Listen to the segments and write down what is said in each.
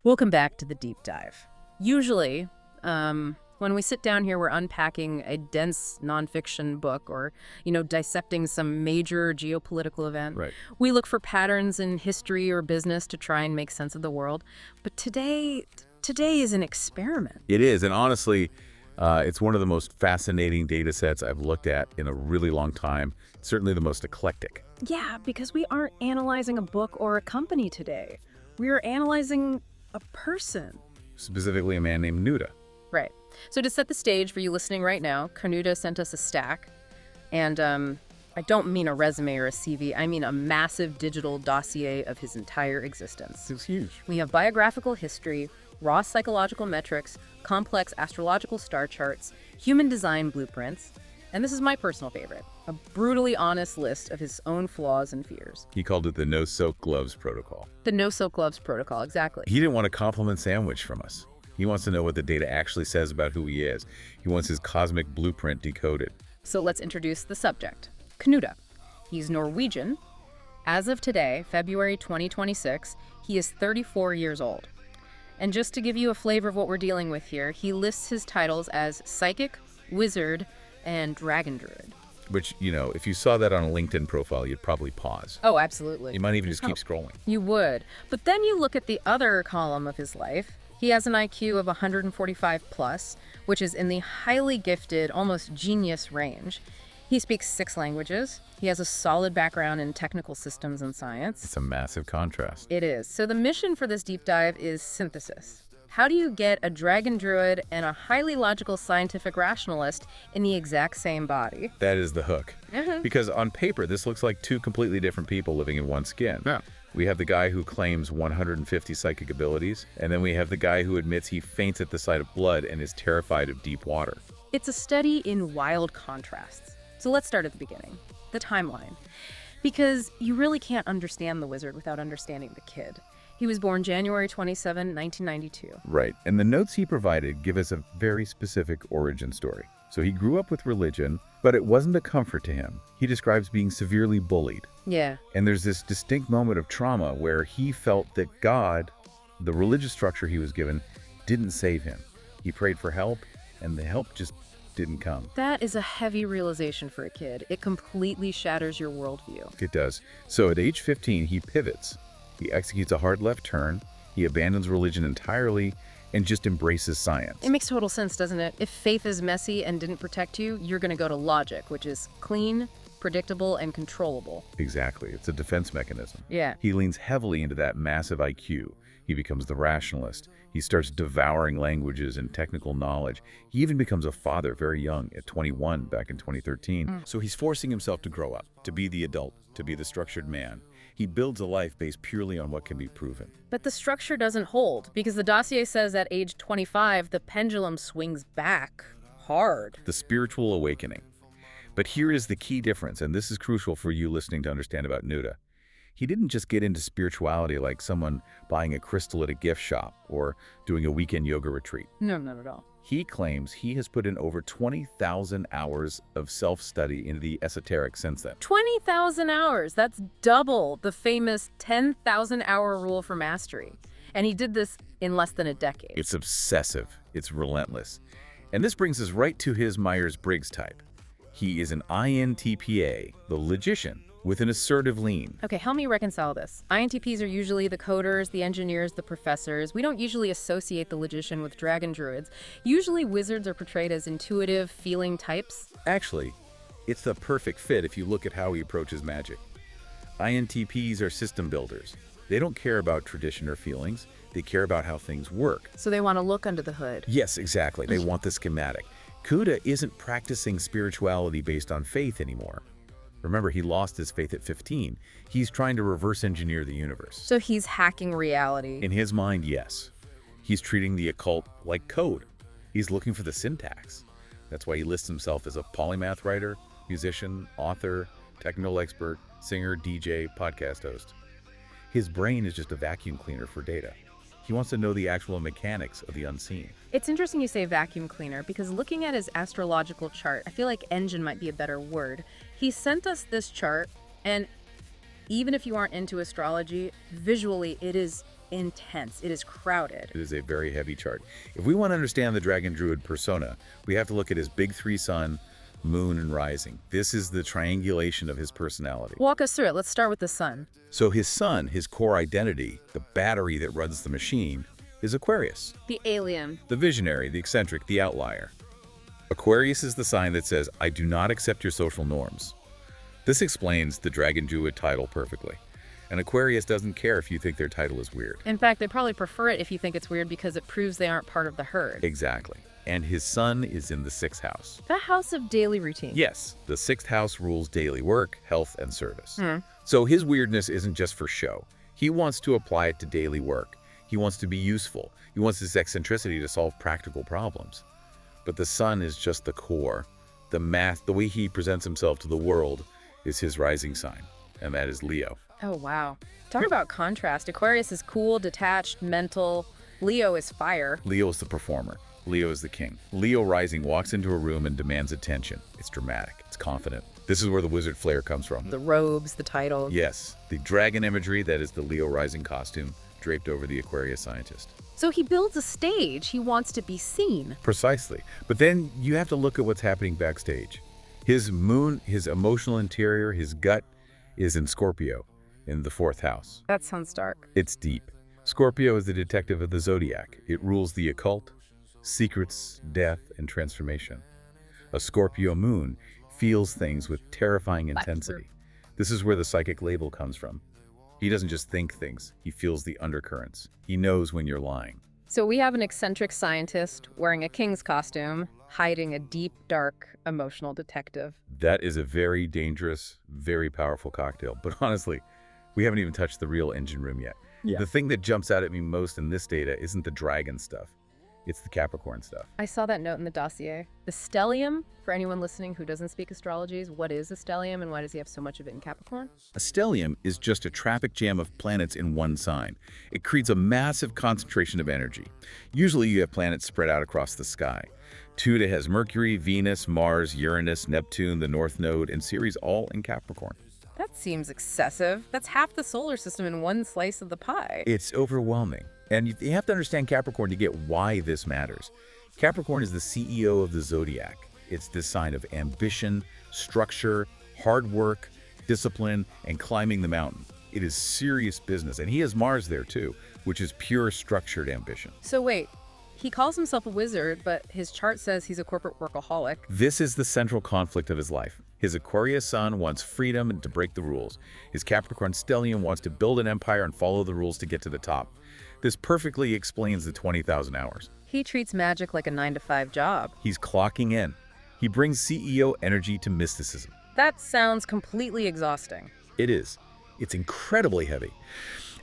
Welcome back to the Deep Dive. Usually, when we sit down here, we're unpacking a dense nonfiction book or, dissecting some major geopolitical event. Right. We look for patterns in history or business to try and make sense of the world. But today is an experiment. It is, and honestly, it's one of the most fascinating data sets I've looked at in a really long time. Certainly the most eclectic. Yeah, because we aren't analyzing a book or a company today. We are analyzing a person. Specifically a man named KnutA. Right. So to set the stage for you listening right now, KnutA sent us a stack. And I don't mean a resume or a CV. I mean a massive digital dossier of his entire existence. It's huge. We have biographical history, raw psychological metrics, complex astrological star charts, human design blueprints, and this is my personal favorite, a brutally honest list of his own flaws and fears. He called it the no soak gloves protocol. The no soak gloves protocol, exactly. He didn't want a compliment sandwich from us. He wants to know what the data actually says about who he is. He wants his cosmic blueprint decoded. So let's introduce the subject, KnutA. He's Norwegian. As of today, February 2026, he is 34 years old. And just to give you a flavor of what we're dealing with here, he lists his titles as psychic, wizard, and dragon druid. Which, if you saw that on a LinkedIn profile, you'd probably pause. Oh, absolutely. You might even just keep scrolling. You would. But then you look at the other column of his life. He has an IQ of 145 plus, which is in the highly gifted, almost genius range. He speaks 6 languages. He has a solid background in technical systems and science. It's a massive contrast. It is. So the mission for this deep dive is synthesis. How do you get a dragon druid and a highly logical scientific rationalist in the exact same body? That is the hook. Mm-hmm. Because on paper, this looks like 2 completely different people living in one skin. Yeah. We have the guy who claims 150 psychic abilities, and then we have the guy who admits he faints at the sight of blood and is terrified of deep water. It's a study in wild contrasts. So let's start at the beginning, the timeline. Because you really can't understand the wizard without understanding the kid. He was born January 27, 1992. Right, and the notes he provided give us a very specific origin story. So he grew up with religion, but it wasn't a comfort to him. He describes being severely bullied. Yeah. And there's this distinct moment of trauma where he felt that God, the religious structure he was given, didn't save him. He prayed for help, and the help just didn't come. That is a heavy realization for a kid. It completely shatters your worldview. It does. So at age 15, he pivots. He executes a hard left turn. He abandons religion entirely and just embraces science. It makes total sense, doesn't it? If faith is messy and didn't protect you, you're going to go to logic, which is clean, predictable, and controllable. Exactly. It's a defense mechanism. Yeah. He leans heavily into that massive IQ. He becomes the rationalist. He starts devouring languages and technical knowledge. He even becomes a father very young, at 21 back in 2013. So he's forcing himself to grow up, to be the adult, to be the structured man. He builds a life based purely on what can be proven. But the structure doesn't hold, because the dossier says at age 25, the pendulum swings back hard. The spiritual awakening. But here is the key difference, and this is crucial for you listening to understand about KnutA. He didn't just get into spirituality like someone buying a crystal at a gift shop or doing a weekend yoga retreat. No, not at all. He claims he has put in over 20,000 hours of self-study into the esoteric since then. 20,000 hours. That's double the famous 10,000-hour rule for mastery. And he did this in less than a decade. It's obsessive. It's relentless. And this brings us right to his Myers-Briggs type. He is an INTPA, the logician, with an assertive lean. Okay, help me reconcile this. INTPs are usually the coders, the engineers, the professors. We don't usually associate the logician with dragon druids. Usually wizards are portrayed as intuitive, feeling types. Actually, it's the perfect fit if you look at how he approaches magic. INTPs are system builders. They don't care about tradition or feelings. They care about how things work. So they want to look under the hood. Yes, exactly. They want the schematic. KnutA isn't practicing spirituality based on faith anymore. Remember, he lost his faith at 15. He's trying to reverse engineer the universe. So he's hacking reality. In his mind, yes. He's treating the occult like code. He's looking for the syntax. That's why he lists himself as a polymath writer, musician, author, technical expert, singer, DJ, podcast host. His brain is just a vacuum cleaner for data. He wants to know the actual mechanics of the unseen. It's interesting you say vacuum cleaner, because looking at his astrological chart, I feel like engine might be a better word. He sent us this chart, and even if you aren't into astrology, visually it is intense. It is crowded. It is a very heavy chart. If we want to understand the Dragon Druid persona, we have to look at his big three sun, moon, and rising. This is the triangulation of his personality. Walk us through it. Let's start with the sun. So his sun, his core identity, the battery that runs the machine, is Aquarius. The alien. The visionary, the eccentric, the outlier. Aquarius is the sign that says, I do not accept your social norms. This explains the Dragon Druid title perfectly. And Aquarius doesn't care if you think their title is weird. In fact, they probably prefer it if you think it's weird because it proves they aren't part of the herd. Exactly. And his sun is in the 6th house. The house of daily routine. Yes, the 6th house rules daily work, health, and service. So his weirdness isn't just for show. He wants to apply it to daily work. He wants to be useful. He wants his eccentricity to solve practical problems. But the sun is just the core. The math, the way he presents himself to the world is his rising sign, and that is Leo. Oh, wow. Talk about contrast. Aquarius is cool, detached, mental. Leo is fire. Leo is the performer. Leo is the king. Leo rising walks into a room and demands attention. It's dramatic. It's confident. This is where the wizard flair comes from. The robes, the title. Yes, the dragon imagery, that is the Leo rising costume draped over the Aquarius scientist. So he builds a stage. He wants to be seen. Precisely. But then you have to look at what's happening backstage. His moon, his emotional interior, his gut is in Scorpio, in the 4th house. That sounds dark. It's deep. Scorpio is the detective of the zodiac. It rules the occult, secrets, death, and transformation. A Scorpio moon feels things with terrifying intensity. This is where the psychic label comes from. He doesn't just think things, he feels the undercurrents. He knows when you're lying. So we have an eccentric scientist wearing a king's costume, hiding a deep, dark, emotional detective. That is a very dangerous, very powerful cocktail. But honestly, we haven't even touched the real engine room yet. Yeah. The thing that jumps out at me most in this data isn't the dragon stuff. It's the Capricorn stuff. I saw that note in the dossier. The stellium, for anyone listening who doesn't speak astrology, what is a stellium and why does he have so much of it in Capricorn? A stellium is just a traffic jam of planets in one sign. It creates a massive concentration of energy. Usually you have planets spread out across the sky. KnutA has Mercury, Venus, Mars, Uranus, Neptune, the North Node, and Ceres all in Capricorn. That seems excessive. That's half the solar system in one slice of the pie. It's overwhelming. And you have to understand Capricorn to get why this matters. Capricorn is the CEO of the zodiac. It's the sign of ambition, structure, hard work, discipline, and climbing the mountain. It is serious business. And he has Mars there too, which is pure structured ambition. So wait, he calls himself a wizard, but his chart says he's a corporate workaholic. This is the central conflict of his life. His Aquarius sun wants freedom and to break the rules. His Capricorn stellium wants to build an empire and follow the rules to get to the top. This perfectly explains the 20,000 hours. He treats magic like a 9-to-5 job. He's clocking in. He brings CEO energy to mysticism. That sounds completely exhausting. It is. It's incredibly heavy.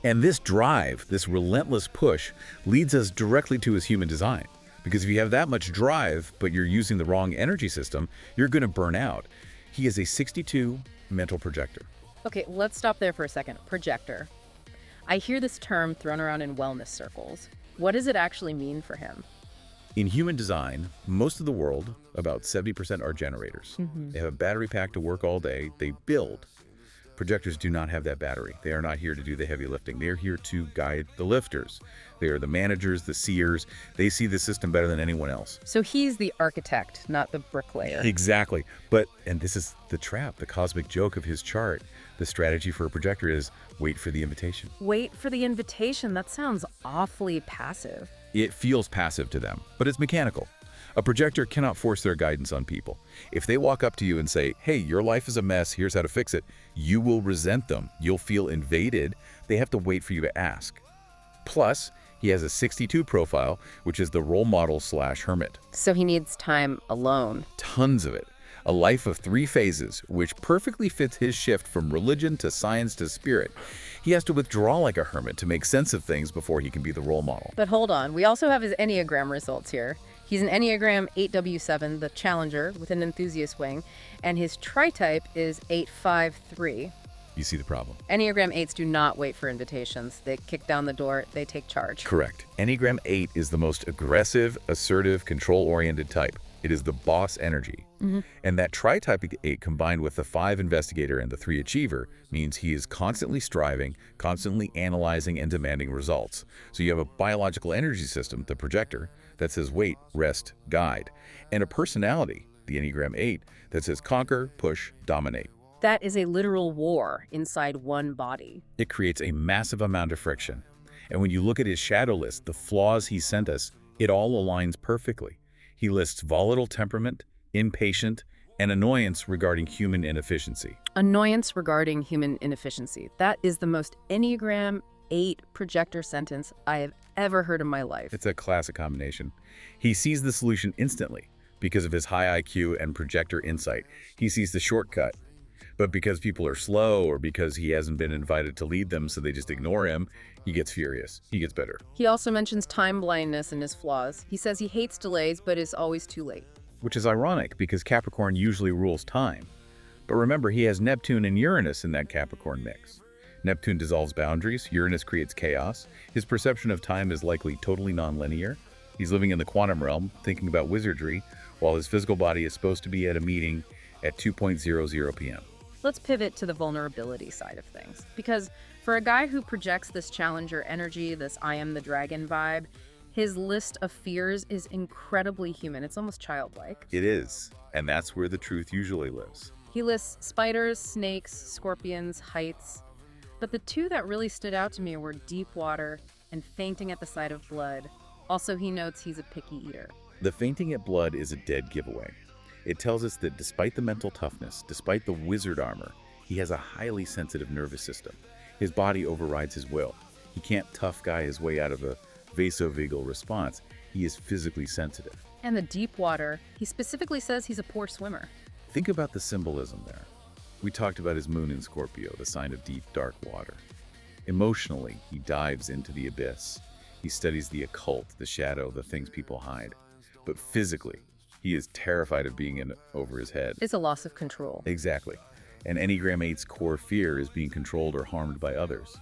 And this drive, this relentless push, leads us directly to his human design. Because if you have that much drive, but you're using the wrong energy system, you're going to burn out. He is a 62 mental projector. Okay, let's stop there for a second. Projector. I hear this term thrown around in wellness circles. What does it actually mean for him? In human design, most of the world, about 70%, are generators. They have a battery pack to work all day. They build. Projectors do not have that battery. They are not here to do the heavy lifting. They are here to guide the lifters. They are the managers, the seers. They see the system better than anyone else. So he's the architect, not the bricklayer. Exactly. And this is the trap, the cosmic joke of his chart. The strategy for a projector is wait for the invitation. Wait for the invitation. That sounds awfully passive. It feels passive to them, but it's mechanical. A projector cannot force their guidance on people. If they walk up to you and say, hey, your life is a mess, here's how to fix it, you will resent them. You'll feel invaded. They have to wait for you to ask. Plus, he has a 62 profile, which is the role model / hermit. So he needs time alone. Tons of it. A life of 3 phases, which perfectly fits his shift from religion to science to spirit. He has to withdraw like a hermit to make sense of things before he can be the role model. But hold on, we also have his Enneagram results here. He's an Enneagram 8W7, the challenger, with an enthusiast wing, and his tri-type is 853. You see the problem? Enneagram 8s do not wait for invitations. They kick down the door, they take charge. Correct. Enneagram 8 is the most aggressive, assertive, control-oriented type. It is the boss energy. And that tri-type 8 combined with the 5 investigator and the 3 achiever means he is constantly striving, constantly analyzing and demanding results. So you have a biological energy system, the projector, that says wait, rest, guide, and a personality, the Enneagram 8, that says conquer, push, dominate. That is a literal war inside one body. It creates a massive amount of friction. And when you look at his shadow list, the flaws he sent us, it all aligns perfectly. He lists volatile temperament, impatient, and annoyance regarding human inefficiency. Annoyance regarding human inefficiency. That is the most Enneagram 8 projector sentence I have ever heard in my life. It's a classic combination. He sees the solution instantly because of his high IQ and projector insight. He sees the shortcut. But because people are slow or because he hasn't been invited to lead them so they just ignore him, he gets furious. He gets bitter. He also mentions time blindness in his flaws. He says he hates delays but is always too late. Which is ironic because Capricorn usually rules time. But remember, he has Neptune and Uranus in that Capricorn mix. Neptune dissolves boundaries, Uranus creates chaos. His perception of time is likely totally non-linear. He's living in the quantum realm, thinking about wizardry, while his physical body is supposed to be at a meeting at 2:00 p.m. Let's pivot to the vulnerability side of things. Because for a guy who projects this challenger energy, this I am the dragon vibe, his list of fears is incredibly human. It's almost childlike. It is, and that's where the truth usually lives. He lists spiders, snakes, scorpions, heights. But the two that really stood out to me were deep water and fainting at the sight of blood. Also, he notes he's a picky eater. The fainting at blood is a dead giveaway. It tells us that despite the mental toughness, despite the wizard armor, he has a highly sensitive nervous system. His body overrides his will. He can't tough guy his way out of a vasovagal response. He is physically sensitive. And the deep water, he specifically says he's a poor swimmer. Think about the symbolism there. We talked about his moon in Scorpio, the sign of deep, dark water. Emotionally, he dives into the abyss. He studies the occult, the shadow, the things people hide. But physically, he is terrified of being in over his head. It's a loss of control. Exactly. And Enneagram 8's core fear is being controlled or harmed by others.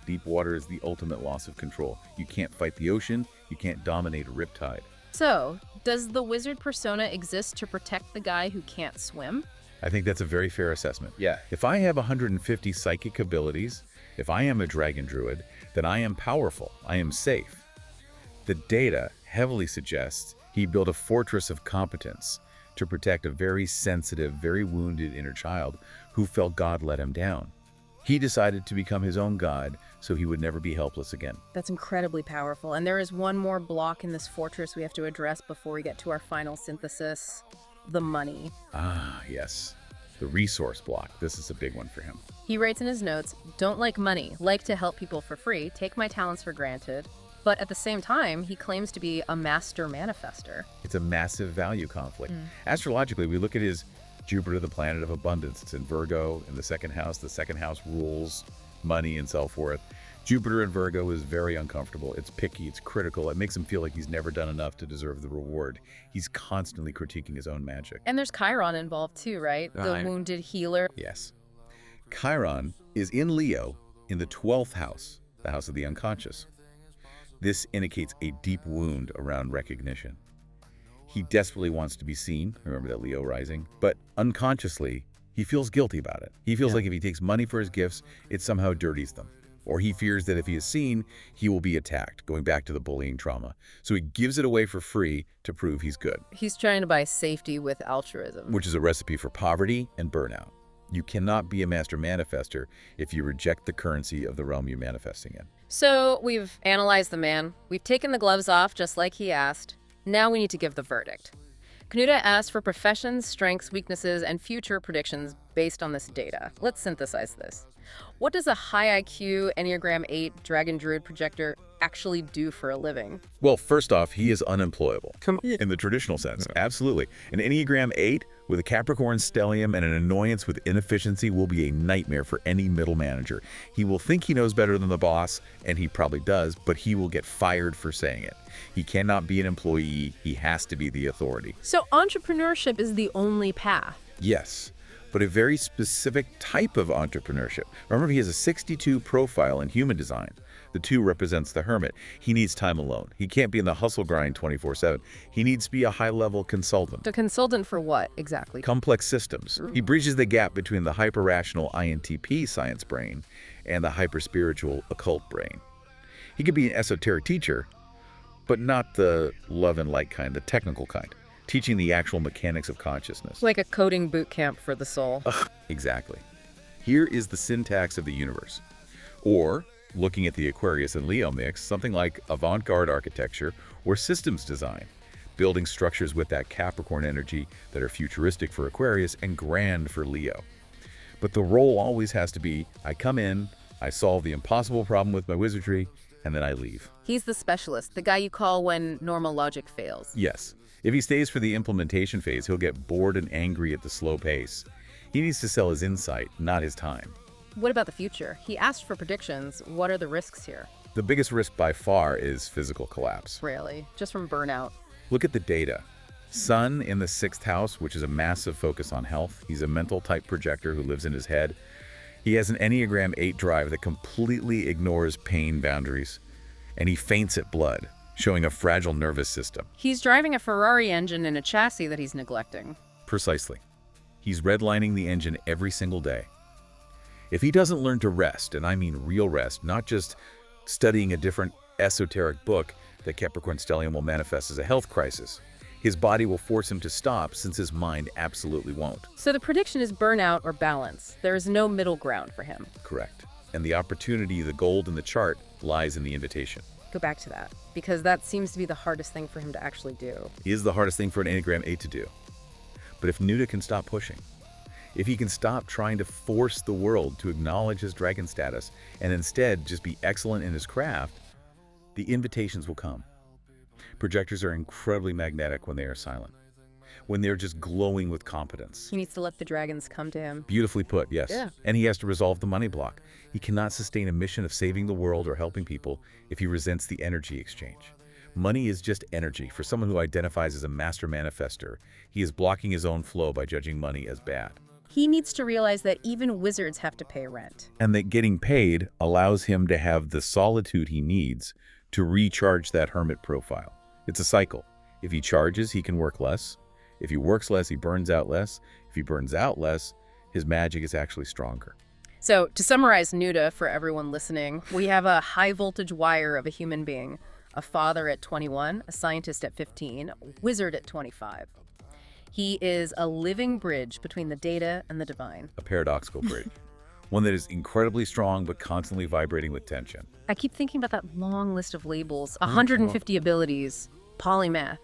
Deep water is the ultimate loss of control. You can't fight the ocean. You can't dominate a riptide. So, does the wizard persona exist to protect the guy who can't swim? I think that's a very fair assessment. Yeah. If I have 150 psychic abilities, if I am a dragon druid, then I am powerful. I am safe. The data heavily suggests he built a fortress of competence to protect a very sensitive, very wounded inner child who felt God let him down. He decided to become his own God so he would never be helpless again. That's incredibly powerful. And there is one more block in this fortress we have to address before we get to our final synthesis: the money. Ah, yes. The resource block. This is a big one for him. He writes in his notes, "Don't like money, like to help people for free, take my talents for granted." But at the same time, he claims to be a master manifester. It's a massive value conflict. Astrologically, we look at his Jupiter, the planet of abundance. It's in Virgo in the second house. The second house rules money and self-worth. Jupiter in Virgo is very uncomfortable. It's picky. It's critical. It makes him feel like he's never done enough to deserve the reward. He's constantly critiquing his own magic. And there's Chiron involved too, right? The wounded healer. Yes. Chiron is in Leo in the 12th house, the house of the unconscious. This indicates a deep wound around recognition. He desperately wants to be seen, remember that Leo rising, but unconsciously, he feels guilty about it. He feels like if he takes money for his gifts, it somehow dirties them. Or he fears that if he is seen, he will be attacked, going back to the bullying trauma. So he gives it away for free to prove he's good. He's trying to buy safety with altruism. Which is a recipe for poverty and burnout. You cannot be a master manifester if you reject the currency of the realm you're manifesting in. So we've analyzed the man. We've taken the gloves off just like he asked. Now we need to give the verdict. KnutA asked for professions, strengths, weaknesses, and future predictions based on this data. Let's synthesize this. What does a high IQ Enneagram 8 Dragon Druid projector actually do for a living? Well, first off, he is unemployable. In the traditional sense, absolutely. An Enneagram 8 with a Capricorn stellium and an annoyance with inefficiency will be a nightmare for any middle manager. He will think he knows better than the boss, and he probably does, but he will get fired for saying it. He cannot be an employee. He has to be the authority. So entrepreneurship is the only path. Yes, but a very specific type of entrepreneurship. Remember, he has a 62 profile in human design. The 2 represents the hermit. He needs time alone. He can't be in the hustle grind 24/7. He needs to be a high-level consultant. A consultant for what, exactly? Complex systems. He bridges the gap between the hyper-rational INTP science brain and the hyper-spiritual occult brain. He could be an esoteric teacher, but not the love and light kind, the technical kind, teaching the actual mechanics of consciousness. Like a coding boot camp for the soul. Exactly. Here is the syntax of the universe. Or, looking at the Aquarius and Leo mix, something like avant-garde architecture or systems design, building structures with that Capricorn energy that are futuristic for Aquarius and grand for Leo. But the role always has to be, I come in, I solve the impossible problem with my wizardry, and then I leave. He's the specialist, the guy you call when normal logic fails. Yes. If he stays for the implementation phase, he'll get bored and angry at the slow pace. He needs to sell his insight, not his time. What about the future? He asked for predictions. What are the risks here? The biggest risk by far is physical collapse. Really? Just from burnout? Look at the data. Sun in the 6th house, which is a massive focus on health. He's a mental type projector who lives in his head. He has an Enneagram 8 drive that completely ignores pain boundaries, and he faints at blood, showing a fragile nervous system. He's driving a Ferrari engine in a chassis that he's neglecting. Precisely. He's redlining the engine every single day. If he doesn't learn to rest, and I mean real rest, not just studying a different esoteric book, the Capricorn stellium will manifest as a health crisis. His body will force him to stop since his mind absolutely won't. So the prediction is burnout or balance. There is no middle ground for him. Correct. And the opportunity, the gold in the chart, lies in the invitation. Go back to that, because that seems to be the hardest thing for him to actually do. It is the hardest thing for an Enneagram 8 to do. But if KnutA can stop pushing, if he can stop trying to force the world to acknowledge his dragon status and instead just be excellent in his craft, the invitations will come. Projectors are incredibly magnetic when they are silent, when they're just glowing with competence. He needs to let the dragons come to him. Beautifully put, yes. Yeah. And he has to resolve the money block. He cannot sustain a mission of saving the world or helping people if he resents the energy exchange. Money is just energy. For someone who identifies as a master manifester, he is blocking his own flow by judging money as bad. He needs to realize that even wizards have to pay rent. And that getting paid allows him to have the solitude he needs to recharge that hermit profile. It's a cycle. If he charges, he can work less. If he works less, he burns out less. If he burns out less, his magic is actually stronger. So, to summarize KnutA for everyone listening, we have a high-voltage wire of a human being, a father at 21, a scientist at 15, a wizard at 25. He is a living bridge between the data and the divine. A paradoxical bridge. One that is incredibly strong but constantly vibrating with tension. I keep thinking about that long list of labels, 150 abilities, polymath,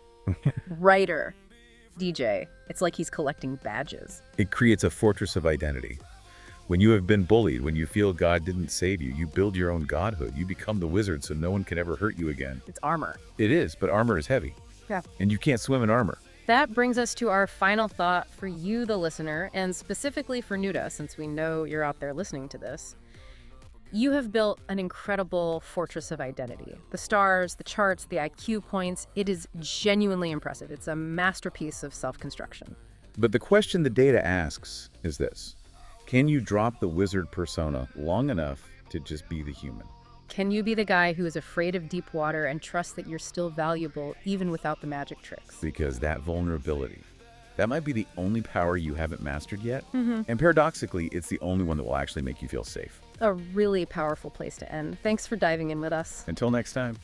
writer, DJ. It's like he's collecting badges. It creates a fortress of identity. When you have been bullied, when you feel God didn't save you, you build your own godhood. You become the wizard so no one can ever hurt you again. It's armor. It is, but armor is heavy. Yeah. And you can't swim in armor. That brings us to our final thought for you, the listener, and specifically for KnutA, since we know you're out there listening to this. You have built an incredible fortress of identity. The stars, the charts, the IQ points, it is genuinely impressive. It's a masterpiece of self-construction. But the question the data asks is this. Can you drop the wizard persona long enough to just be the human? Can you be the guy who is afraid of deep water and trust that you're still valuable even without the magic tricks? Because that vulnerability, that might be the only power you haven't mastered yet. And paradoxically, it's the only one that will actually make you feel safe. A really powerful place to end. Thanks for diving in with us. Until next time.